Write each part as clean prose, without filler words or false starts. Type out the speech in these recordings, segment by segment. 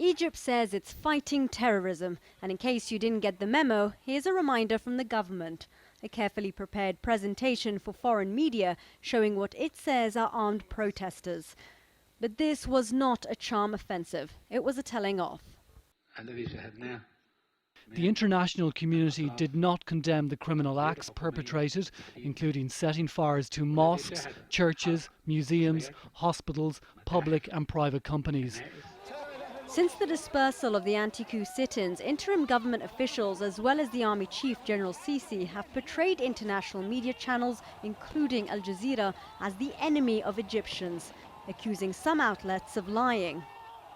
Egypt says it's fighting terrorism, and in case you didn't get the memo, here's a reminder from the government. A carefully prepared presentation for foreign media showing what it says are armed protesters. But this was not a charm offensive, it was a telling off. The international community did not condemn the criminal acts perpetrated, including setting fires to mosques, churches, museums, hospitals, public and private companies. Since the dispersal of the anti-coup sit-ins, interim government officials as well as the Army Chief General Sisi have portrayed international media channels, including Al Jazeera, as the enemy of Egyptians, accusing some outlets of lying.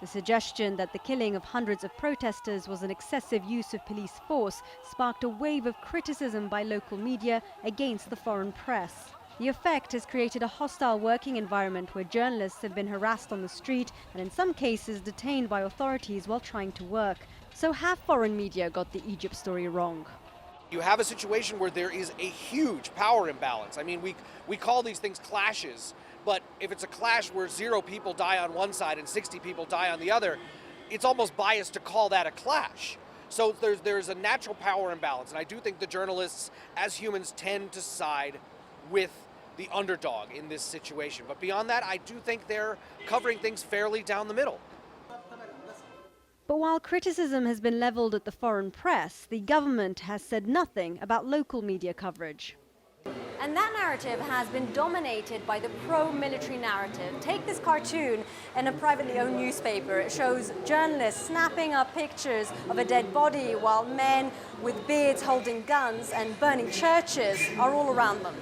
The suggestion that the killing of hundreds of protesters was an excessive use of police force sparked a wave of criticism by local media against the foreign press. The effect has created a hostile working environment where journalists have been harassed on the street and in some cases detained by authorities while trying to work. So have foreign media got the Egypt story wrong? You have a situation where there is a huge power imbalance. I mean, we call these things clashes, but if it's a clash where 0 people die on one side and 60 people die on the other, it's almost biased to call that a clash. So there's a natural power imbalance, and I do think the journalists, as humans, tend to side with the underdog in this situation. But beyond that, I do think they're covering things fairly down the middle. But while criticism has been leveled at the foreign press, the government has said nothing about local media coverage. And that narrative has been dominated by the pro-military narrative. Take this cartoon in a privately owned newspaper. It shows journalists snapping up pictures of a dead body while men with beards holding guns and burning churches are all around them.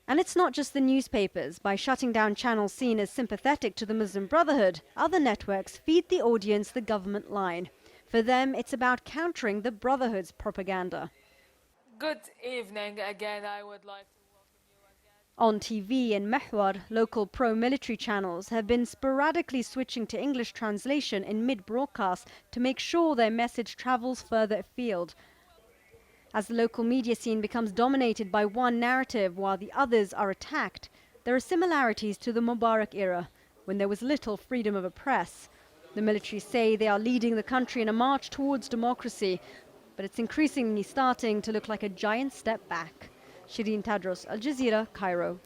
And it's not just the newspapers. By shutting down channels seen as sympathetic to the Muslim Brotherhood, other networks feed the audience the government line. For them, it's about countering the Brotherhood's propaganda. Good evening again. I would like to welcome you again. On TV in Mehwar, local pro-military channels have been sporadically switching to English translation in mid-broadcast to make sure their message travels further afield. As the local media scene becomes dominated by one narrative while the others are attacked, there are similarities to the Mubarak era, when there was little freedom of a press. The military say they are leading the country in a march towards democracy, but it's increasingly starting to look like a giant step back. Sherine, Tadros, Al Jazeera, Cairo.